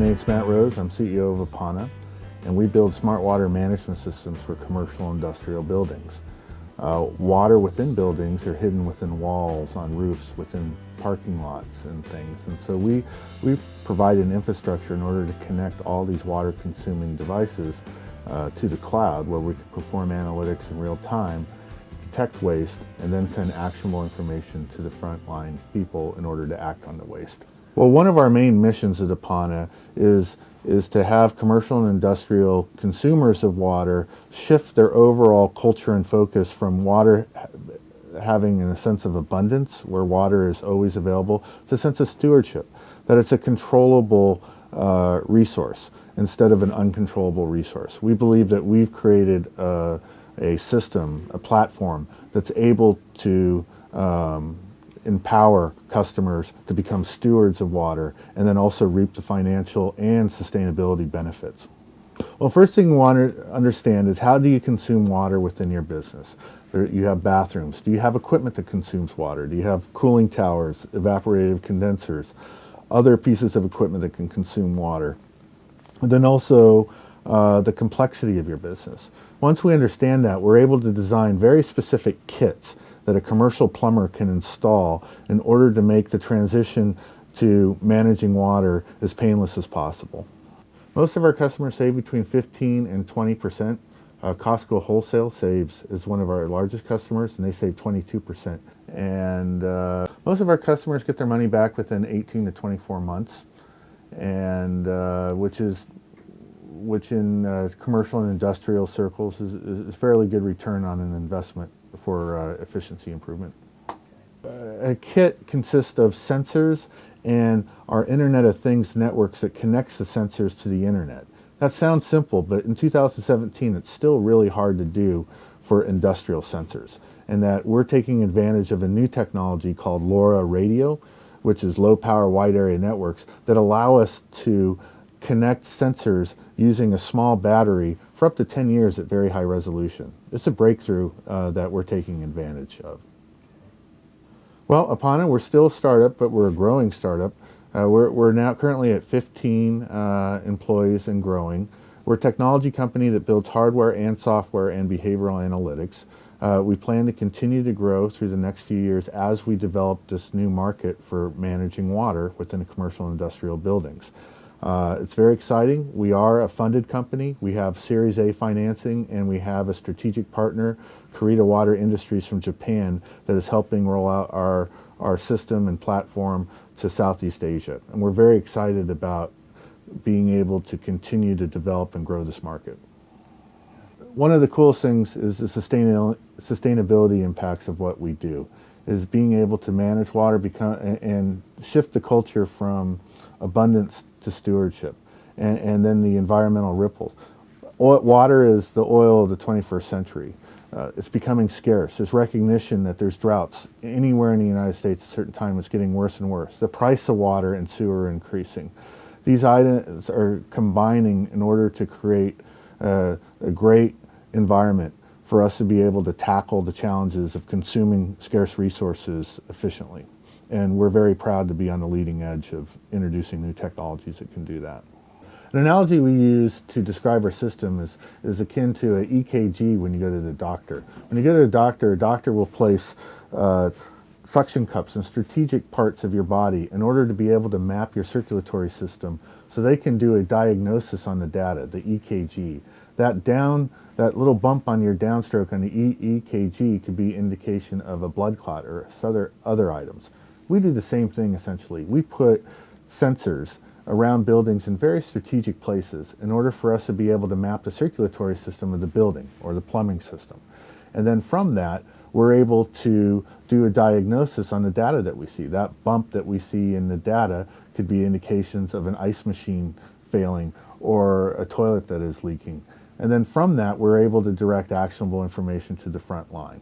name's Matt Rose. I'm CEO of APANA, and we build smart water management systems for commercial and industrial buildings. Water within buildings are hidden within walls, on roofs, within parking lots and things. And so we provide an infrastructure in order to connect all these water-consuming devices to the cloud, where we can perform analytics in real time, detect waste, and then send actionable information to the frontline people in order to act on the waste. Well, one of our main missions at APANA is to have commercial and industrial consumers of water shift their overall culture and focus from water having a sense of abundance, where water is always available, to a sense of stewardship, that it's a controllable resource instead of an uncontrollable resource. We believe that we've created a system, a platform that's able to empower customers to become stewards of water and then also reap the financial and sustainability benefits. Well, first thing you want to understand is, how do you consume water within your business? You have bathrooms. Do you have equipment that consumes water? Do you have cooling towers, evaporative condensers, other pieces of equipment that can consume water? And then also the complexity of your business. Once we understand that, we're able to design very specific kits that a commercial plumber can install in order to make the transition to managing water as painless as possible. Most of our customers save between 15 and 20%. Costco Wholesale is one of our largest customers, and they save 22%. And most of our customers get their money back within 18 to 24 months, and which in commercial and industrial circles is fairly good return on an investment for efficiency improvement. A kit consists of sensors and our Internet of Things networks that connects the sensors to the internet. That sounds simple, but in 2017 it's still really hard to do for industrial sensors, and that we're taking advantage of a new technology called LoRa radio, which is low power wide area networks that allow us to connect sensors using a small battery for up to 10 years at very high resolution. It's a breakthrough that we're taking advantage of. Well, APANA, we're still a startup, but we're a growing startup. We're now currently at 15 employees and growing. We're a technology company that builds hardware and software and behavioral analytics. We plan to continue to grow through the next few years as we develop this new market for managing water within commercial and industrial buildings. It's very exciting. We are a funded company. We have Series A financing, and we have a strategic partner, Kurita Water Industries from Japan, that is helping roll out our system and platform to Southeast Asia. And we're very excited about being able to continue to develop and grow this market. One of the coolest things is the sustainability impacts of what we do, is being able to manage water and shift the culture from abundance to stewardship, and then the environmental ripples. Water is the oil of the 21st century. It's becoming scarce. There's recognition that there's droughts anywhere in the United States at a certain time. It's getting worse and worse. The price of water and sewer are increasing. These items are combining in order to create a great environment for us to be able to tackle the challenges of consuming scarce resources efficiently. And we're very proud to be on the leading edge of introducing new technologies that can do that. An analogy we use to describe our system is akin to an EKG when you go to the doctor. When you go to a doctor will place suction cups in strategic parts of your body in order to be able to map your circulatory system, so they can do a diagnosis on the data, the EKG. That little bump on your downstroke on the EKG could be indication of a blood clot or other items. We do the same thing essentially. We put sensors around buildings in very strategic places in order for us to be able to map the circulatory system of the building or the plumbing system. And then from that, we're able to do a diagnosis on the data that we see. That bump that we see in the data could be indications of an ice machine failing or a toilet that is leaking. And then from that, we're able to direct actionable information to the front line.